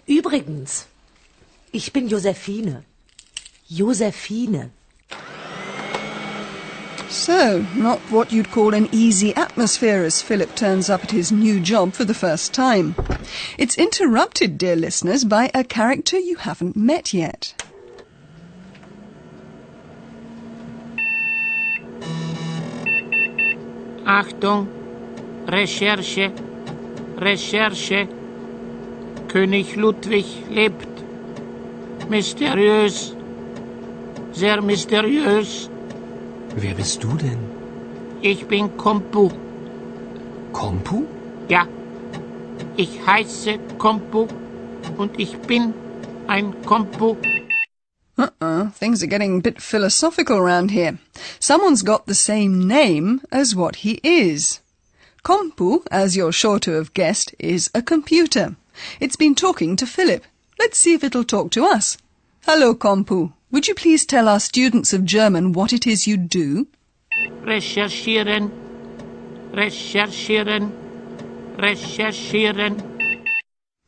Übrigens, ich bin Josephine. Josephine. So, not what you'd call an easy atmosphere as Philip turns up at his new job for the first time. It's interrupted, dear listeners, by a character you haven't met yet. Achtung, Recherche, Recherche. König Ludwig lebt. Mysteriös, sehr mysteriös. Wer bist du denn? Ich bin Kompu. Kompu? Ja, ich heiße Kompu und ich bin ein Kompu. Things are getting a bit philosophical around here. Someone's got the same name as what he is. Kompu, as you're sure to have guessed, is a computer. It's been talking to Philip. Let's see if it'll talk to us. Hello, Kompu. Would you please tell our students of German what it is you do? Recherchieren, recherchieren, recherchieren.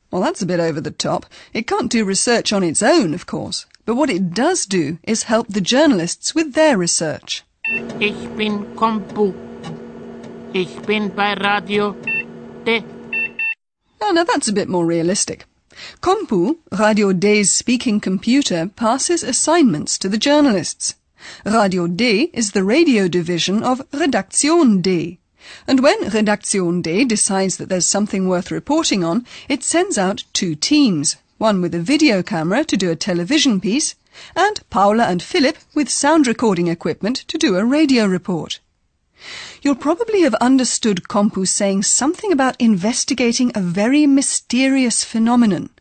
Well, that's a bit over the top. It can't do research on its own, of course. But what it does do is help the journalists with their research. Ich bin Kompu. Ich bin bei Radio D. Oh, now that's a bit more realistic. Kompu, Radio D's speaking computer, passes assignments to the journalists. Radio D is the radio division of Redaktion D. And when Redaktion D decides that there's something worth reporting on, it sends out two teams, one with a video camera to do a television piece, and Paula and Philip with sound recording equipment to do a radio report. You'll probably have understood Kompu saying something about investigating a very mysterious phenomenon.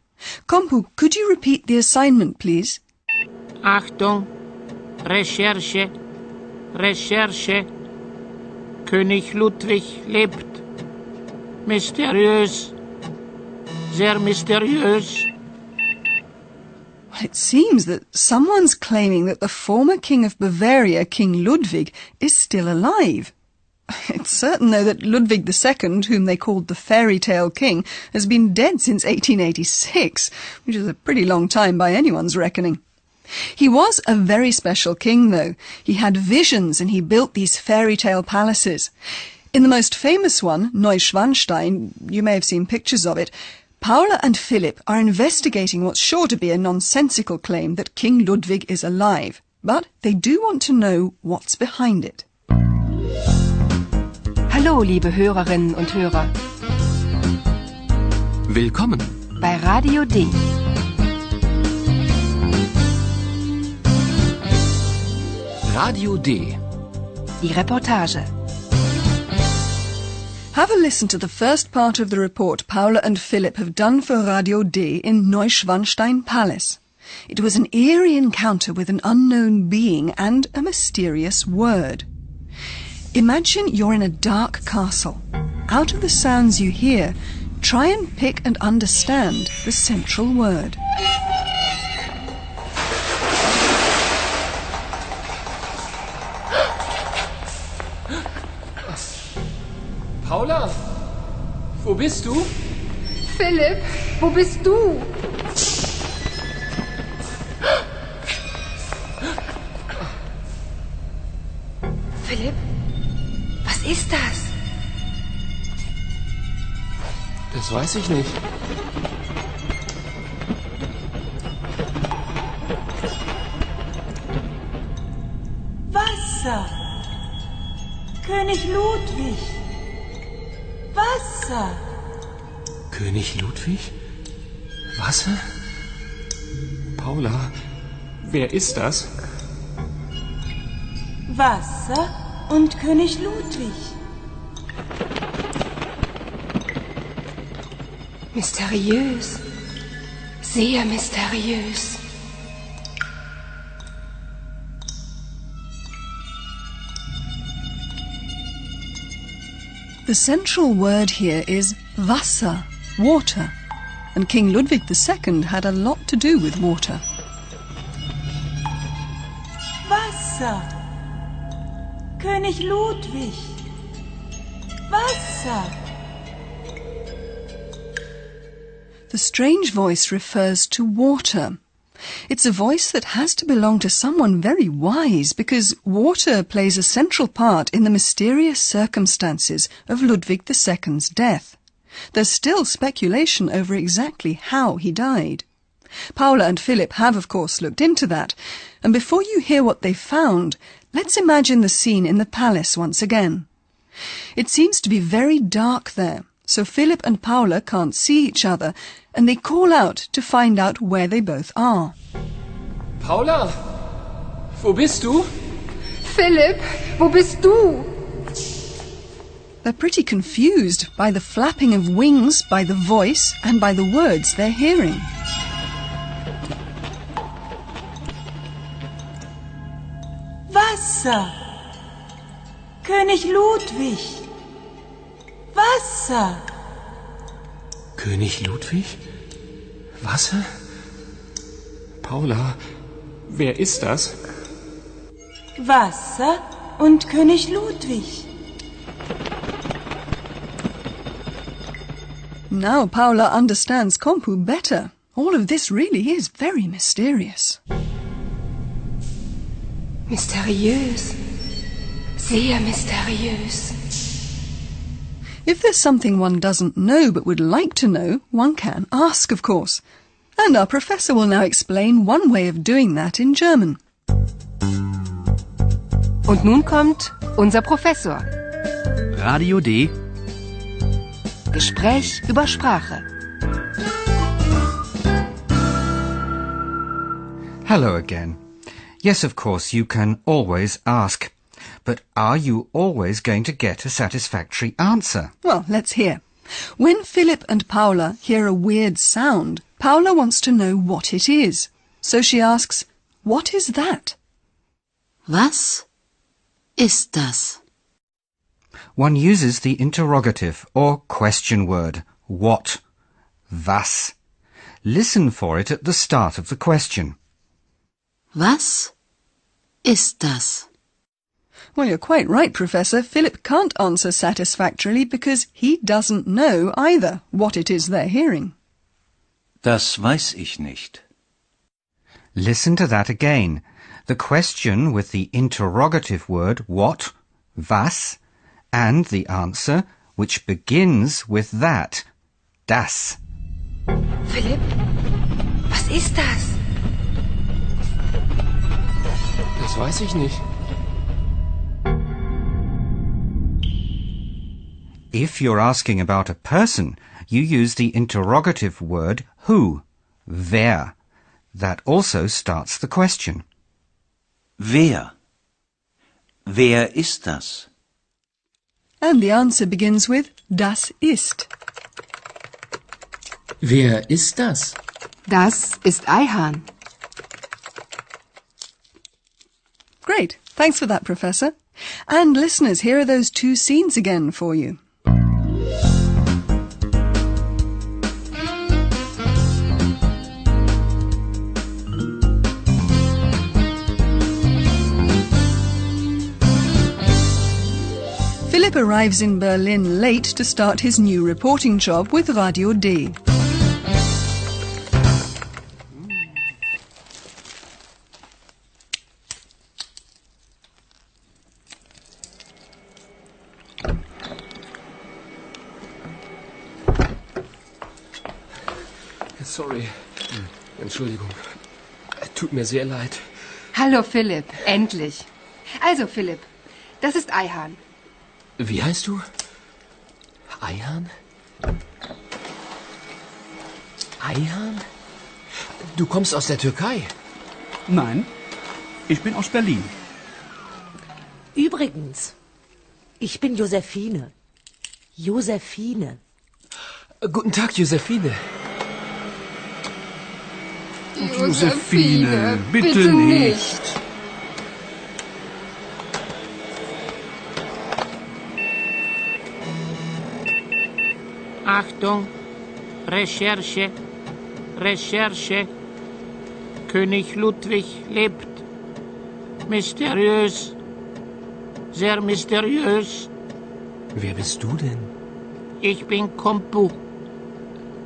Kompu, could you repeat the assignment, please? Achtung, Recherche, Recherche. König Ludwig lebt. Mysteriös, sehr mysteriös. It seems that someone's claiming that the former king of Bavaria, King Ludwig, is still alive. It's certain, though, that Ludwig II, whom they called the fairy tale king, has been dead since 1886, which is a pretty long time by anyone's reckoning. He was a very special king, though. He had visions and he built these fairy tale palaces. In the most famous one, Neuschwanstein, you may have seen pictures of it, Paula and Philip are investigating what's sure to be a nonsensical claim that King Ludwig is alive. But they do want to know what's behind it. Hallo, liebe Hörerinnen und Hörer. Willkommen bei Radio D. Radio D. Die Reportage. Have a listen to the first part of the report Paula and Philip have done for Radio D in Neuschwanstein Palace. It was an eerie encounter with an unknown being and a mysterious word. Imagine you're in a dark castle. Out of the sounds you hear, try and pick and understand the central word. Paula, wo bist du? Philipp, wo bist du? Philipp, was ist das? Das weiß ich nicht. Wasser. König Ludwig. Wasser. König Ludwig? Wasser? Paula, wer ist das? Wasser und König Ludwig. Mysteriös. Sehr mysteriös. The central word here is Wasser, water, and King Ludwig II had a lot to do with water. Wasser. König Ludwig. Wasser. The strange voice refers to water. It's a voice that has to belong to someone very wise because water plays a central part in the mysterious circumstances of Ludwig II's death. There's still speculation over exactly how he died. Paula and Philip have, of course, looked into that. And before you hear what they found, let's imagine the scene in the palace once again. It seems to be very dark there, so Philip and Paula can't see each other, and they call out to find out where they both are. Paula, wo bist du? Philipp, wo bist du? They're pretty confused by the flapping of wings, by the voice, and by the words they're hearing. Wasser. König Ludwig. Wasser. König Ludwig? Wasser? Paula, wer ist das? Wasser und König Ludwig. Now Paula understands Kompu better. All of this really is very mysterious. Mysteriös. Sehr mysteriös. If there's something one doesn't know but would like to know, one can ask, of course. And our professor will now explain one way of doing that in German. Und nun kommt unser Professor. Radio D. Gespräch über Sprache. Hello again. Yes, of course, you can always ask. But are you always going to get a satisfactory answer? Well, let's hear. When Philip and Paula hear a weird sound, Paula wants to know what it is. So she asks, what is that? Was ist das? One uses the interrogative or question word, what, was. Listen for it at the start of the question. Was ist das? Well, you're quite right, Professor. Philip can't answer satisfactorily because he doesn't know either what it is they're hearing. Das weiß ich nicht. Listen to that again. The question with the interrogative word what, was, and the answer which begins with that, das. Philipp, was ist das? Das weiß ich nicht. If you're asking about a person, you use the interrogative word who, wer. That also starts the question. Wer? Wer ist das? And the answer begins with das ist. Wer ist das? Das ist Ayhan. Great. Thanks for that, Professor. And listeners, here are those two scenes again for you. Philip arrives in Berlin late to start his new reporting job with Radio D. Sorry. Entschuldigung. Tut mir sehr leid. Hallo Philipp, endlich. Also Philipp, das ist Ayhan. Wie heißt du? Ayhan? Ayhan? Du kommst aus der Türkei? Nein, ich bin aus Berlin. Übrigens, ich bin Josephine. Josephine. Guten Tag, Josephine. Josephine, bitte nicht. Achtung, Recherche, Recherche. König Ludwig lebt. Mysteriös, sehr mysteriös. Wer bist du denn? Ich bin Kompu.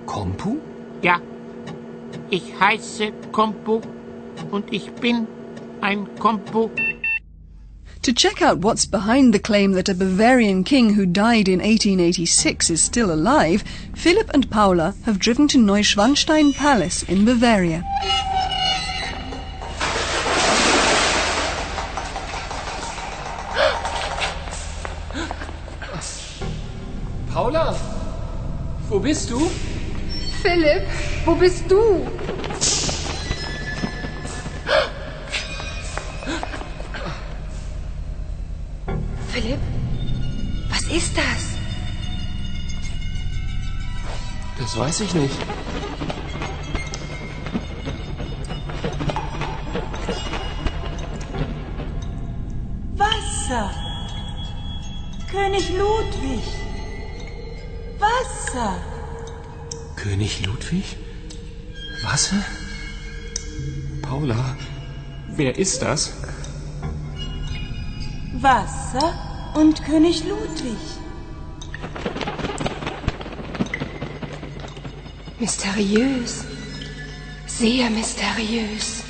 Kompu? Ja, ich heiße Kompu und ich bin ein Kompu. To check out what's behind the claim that a Bavarian king who died in 1886 is still alive, Philip and Paula have driven to Neuschwanstein Palace in Bavaria. Paula, wo bist du? Philipp, wo bist du? Philipp, was ist das? Das weiß ich nicht. Wasser. König Ludwig. Wasser. König Ludwig? Wasser? Paula, wer ist das? Wasser und König Ludwig. Mysteriös. Sehr mysteriös.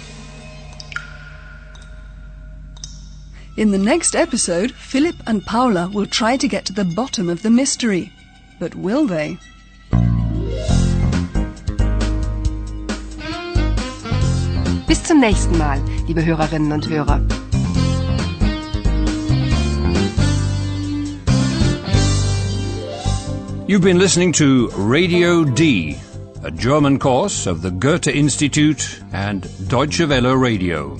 In the next episode, Philip and Paula will try to get to the bottom of the mystery. But will they? Bis zum nächsten Mal, liebe Hörerinnen und Hörer. You've been listening to Radio D, a German course of the Goethe Institute and Deutsche Welle Radio.